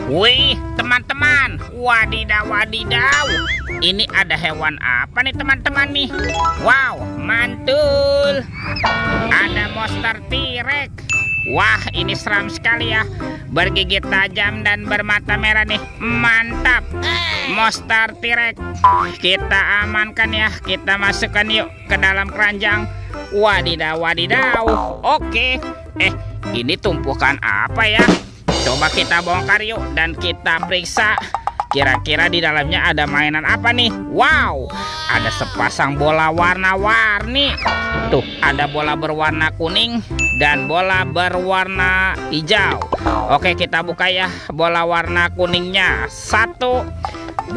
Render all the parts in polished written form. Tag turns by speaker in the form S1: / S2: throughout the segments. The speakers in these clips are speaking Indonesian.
S1: Wih, teman-teman. Wadidaw, wadidaw. Ini ada hewan apa nih teman-teman nih? Wow, mantul. Ada monster T-Rex. Wah, ini seram sekali ya. Bergigit tajam dan bermata merah nih. Mantap. Monster T-Rex. Kita amankan ya. Kita masukkan yuk ke dalam keranjang. Wadidaw, wadidaw. Oke. Ini tumpukan apa ya? Coba kita bongkar yuk dan kita periksa. Kira-kira di dalamnya ada mainan apa nih? Wow, ada sepasang bola warna-warni. Tuh, ada bola berwarna kuning dan bola berwarna hijau. Oke, kita buka ya bola warna kuningnya. 1, 2,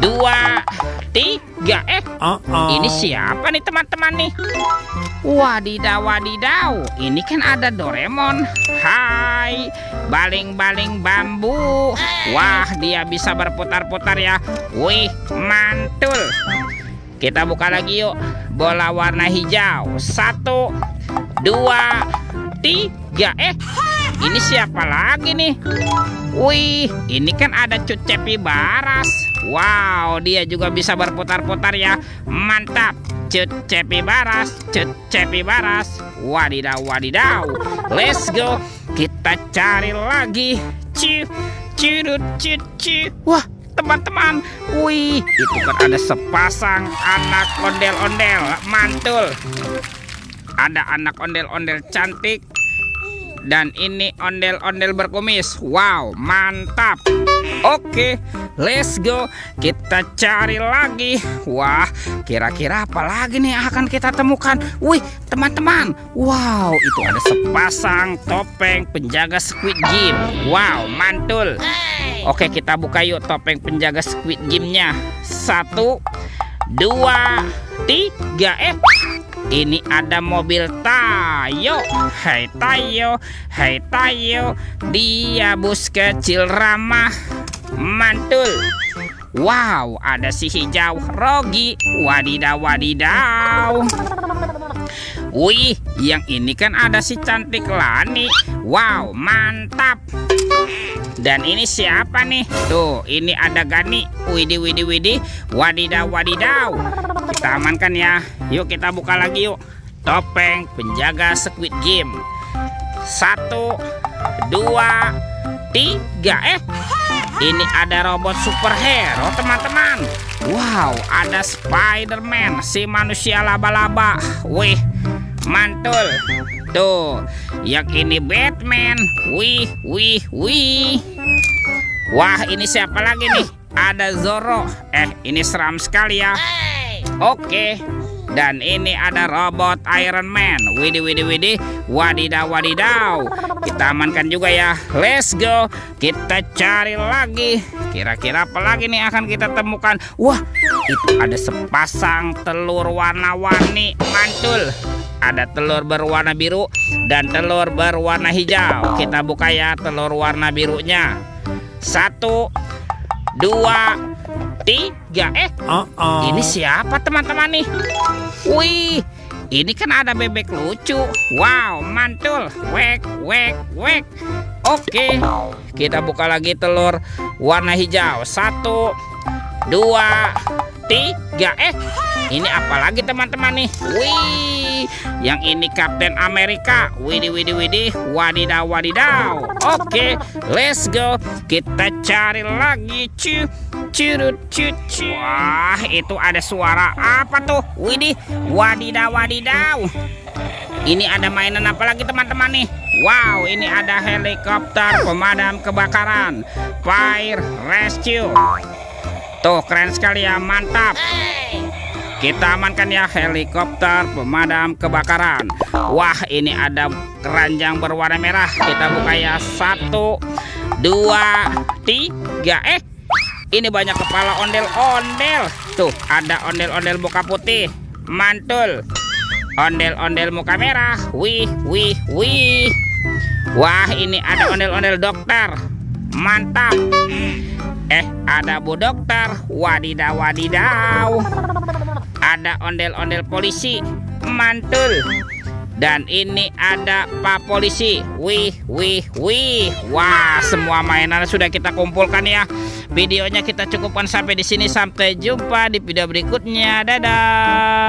S1: 3. Ini siapa nih teman-teman nih? Wadidaw, wadidaw. Ini kan ada Doraemon. Hai, baling-baling bambu. Wah, dia bisa berputar-putar ya. Wih, mantul. Kita buka lagi yuk bola warna hijau. 1, 2, 3. Ini siapa lagi nih? Wih, ini kan ada Cut Cepi Baras. Wow, dia juga bisa berputar-putar ya. Mantap. Cut Cepi Baras, Cut Cepi Baras. Wadidaw, wadidaw. Let's go. Kita cari lagi. Wah, teman-teman. Wih, itu kan ada sepasang anak ondel-ondel. Mantul. Ada anak ondel-ondel cantik. Dan ini ondel-ondel berkumis. Wow, mantap. Oke, let's go. Kita cari lagi. Wah, kira-kira apa lagi nih yang akan kita temukan? Wih, teman-teman. Wow, itu ada sepasang topeng penjaga Squid Game. Wow, mantul. Oke, kita buka yuk topeng penjaga Squid Game-nya. 1, 2, 3. Ini ada mobil Tayo. Hai Tayo, hai Tayo. Dia bus kecil ramah. Mantul. Wow, ada si hijau Rogi. Wadidaw, wadidaw. Wih, yang ini kan ada si cantik Lani. Wow, mantap. Dan ini siapa nih? Tuh, ini ada Gani. Widih, widih, widih. Wadidaw, wadidaw. Kita amankan ya. Yuk kita buka lagi yuk. Topeng penjaga Squid Game. 1, 2, 3. Ini ada robot superhero teman-teman. Wow, ada Spider-Man, si manusia laba-laba. Wih, mantul. Tuh, yang ini Batman. Wih, wih, wih. Wah, ini siapa lagi nih? Ada Zoro. Ini seram sekali ya. Oke. Dan ini ada robot Iron Man. Widih, widih, widih. Wadidaw, wadidaw. Kita amankan juga ya. Let's go. Kita cari lagi. Kira-kira apa lagi nih akan kita temukan? Wah, itu ada sepasang telur warna-warni. Mantul. Ada telur berwarna biru dan telur berwarna hijau. Kita buka ya telur warna birunya. 1, 2, 3. Ini siapa teman-teman nih? Wih, ini kan ada bebek lucu. Wow, mantul. Wek, wek, wek. Oke, kita buka lagi telur warna hijau. 1, 2, 3. Ini apa lagi teman-teman nih? Wih, yang ini Kapten Amerika. Widih, widih, widih. Wadidaw, wadidaw. Oke, let's go. Kita cari lagi. Wah, itu ada suara apa tuh? Widih, wadidaw, wadidaw. Ini ada mainan apa lagi teman-teman nih? Wow, ini ada helikopter pemadam kebakaran. Fire Rescue. Tuh, keren sekali ya, mantap. Kita amankan ya helikopter pemadam kebakaran. Wah, ini ada keranjang berwarna merah. Kita buka ya. 1, 2, 3. Ini banyak kepala ondel-ondel. Tuh, ada ondel-ondel muka putih. Mantul. Ondel-ondel muka merah. Wih, wih, wih. Wah, ini ada ondel-ondel dokter. Mantap. Ada Bu Dokter. Wadidaw, wadidaw. Ada ondel-ondel polisi. Mantul. Dan ini ada Pak Polisi. Wih, wih, wih. Wah, semua mainan sudah kita kumpulkan ya. Videonya kita cukupkan sampai di sini. Sampai jumpa di video berikutnya. Dadah.